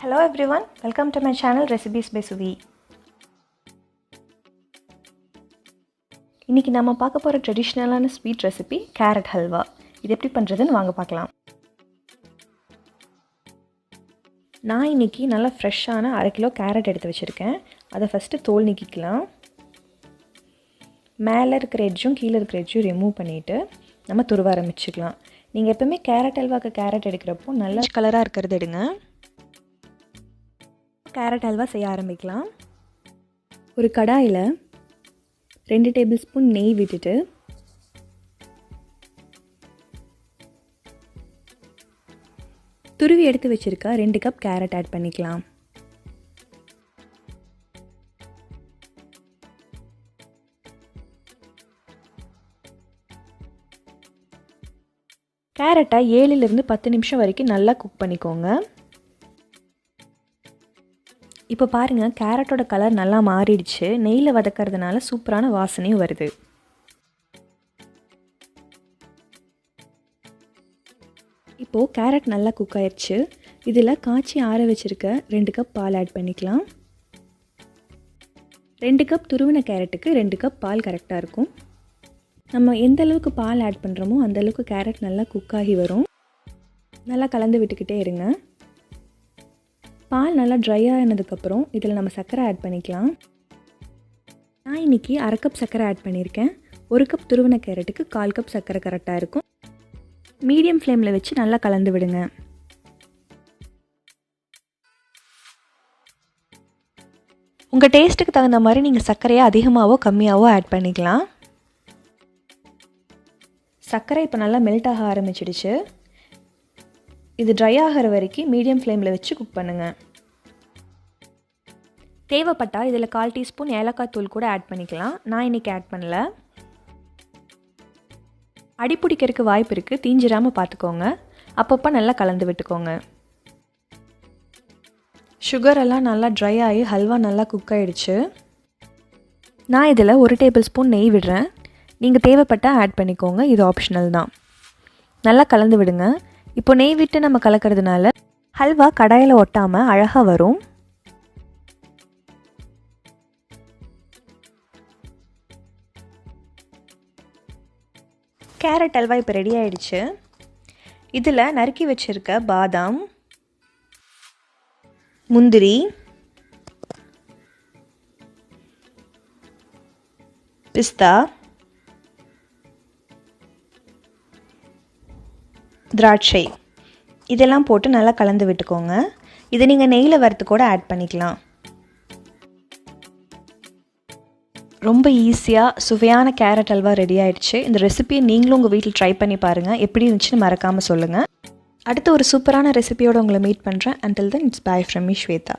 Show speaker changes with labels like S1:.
S1: Hello everyone, welcome to my channel Recipes by Suvi. இன்னைக்கு நாம பார்க்க போற ட்ரெடிஷனலான ஸ்வீட் ரெசிபி கேரட் ஹல்வா. இது எப்படி பண்றதுன்னு வாங்க பார்க்கலாம். நான் இன்னைக்கு நல்ல ஃப்ரெஷ்ஷான 1/2 கிலோ கேரட் எடுத்து வச்சிருக்கேன். அதை ஃபர்ஸ்ட் தோல் நீக்கிக்கலாம். மேலே இருக்கிற எட்ஜும் கீழே இருக்கிற எட்ஜும் ரிமூவ் பண்ணிட்டு நம்ம துருவ ஆரம்பிச்சுக்கலாம். நீங்க எப்பவுமே கேரட் ஹல்வாக்கு கேரட் எடுக்கிறப்போ நல்ல கலரா இருக்கிறது எடுங்க. கேரட் ஹல்வா செய்ய ஆரம்பிக்கலாம். ஒரு கடாயில் 2 டேபிள் ஸ்பூன் நெய் விட்டுட்டு துருவி எடுத்து வச்சிருக்க 2 கப் கேரட் ஆட் பண்ணிக்கலாம். கேரட்டை 7லிருந்து 10 நிமிஷம் வரைக்கும் நல்லா குக் பண்ணிக்கோங்க. இப்போ பாருங்கள், கேரட்டோட கலர் நல்லா மாறிடுச்சு. நெய்யில் வதக்கிறதுனால சூப்பரான வாசனையும் வருது. இப்போது கேரட் நல்லா குக் ஆயிடுச்சு. இதில் காய்ச்சி ஆற வச்சுருக்க 2 கப் பால் ஆட் பண்ணிக்கலாம். 2 கப் துருவின கேரட்டுக்கு 2 கப் பால் கரெக்டாக இருக்கும். நம்ம எந்த அளவுக்கு பால் ஆட் பண்ணுறோமோ அந்தளவுக்கு கேரட் நல்லா குக் ஆகி வரும். நல்லா கலந்து விட்டுக்கிட்டே இருங்க. பால் நல்லா ட்ரை ஆனதுக்கப்புறம் இதில் நம்ம சர்க்கரை ஆட் பண்ணிக்கலாம். நான் இன்றைக்கி 1/2 கப் சர்க்கரை ஆட் பண்ணியிருக்கேன். 1 கப் துருவின கேரட்டுக்கு 1/4 கப் சர்க்கரை கரெக்டாக இருக்கும். மீடியம் ஃப்ளேமில் வச்சு நல்லா கலந்து விடுங்க. உங்கள் டேஸ்ட்டுக்கு தகுந்த மாதிரி நீங்கள் சர்க்கரையை அதிகமாகவோ கம்மியாகவோ ஆட் பண்ணிக்கலாம். சர்க்கரை இப்போ நல்லா மெல்ட் ஆக ஆரம்பிச்சிடுச்சு. இது ட்ரை ஆகிற வரைக்கும் மீடியம் ஃப்ளேமில் வச்சு குக் பண்ணுங்கள். தேவைப்பட்டால் இதில் 1/4 டீஸ்பூன் ஏலக்காய் தூள் கூட ஆட் பண்ணிக்கலாம். நான் இன்றைக்கி ஆட் பண்ணல. அடிப்பிடிக்கிறதுக்கு வாய்ப்பு இருக்குது, தீஞ்சிராமல் பார்த்துக்கோங்க. அப்பப்போ நல்லா கலந்து விட்டுக்கோங்க. சுகரெல்லாம் நல்லா ட்ரை ஆகி ஹல்வா நல்லா குக் ஆகிடுச்சு. நான் இதில் 1 டேபிள் ஸ்பூன் நெய் விடுறேன். நீங்கள் தேவைப்பட்டால் ஆட் பண்ணிக்கோங்க, இது ஆப்ஷனல் தான். நல்லா கலந்து விடுங்க. இப்போ நெய் விட்டு நம்ம கலக்கிறதுனால ஹல்வா கடாயில் ஒட்டாமல் அழகாக வரும். கேரட் ஹல்வா இப்போ ரெடி ஆயிடுச்சு. இதில் நறுக்கி வச்சிருக்க பாதாம், முந்திரி, பிஸ்தா, திராட்சை இதெல்லாம் போட்டு நல்லா கலந்து விட்டுக்கோங்க. இதை நீங்கள் நெய்யில் வறுத்து கூட ஆட் பண்ணிக்கலாம். ரொம்ப ஈஸியாக சுவையான கேரட் ஹல்வா ரெடி ஆயிடுச்சு. இந்த ரெசிபியை நீங்களும் உங்கள் வீட்டில் ட்ரை பண்ணி பாருங்கள். எப்படி இருந்துச்சுன்னு மறக்காமல் சொல்லுங்கள். அடுத்து ஒரு சூப்பரான ரெசிபியோடு உங்களை மீட் பண்ணுறேன். Until then, it's bye from me, Shweta.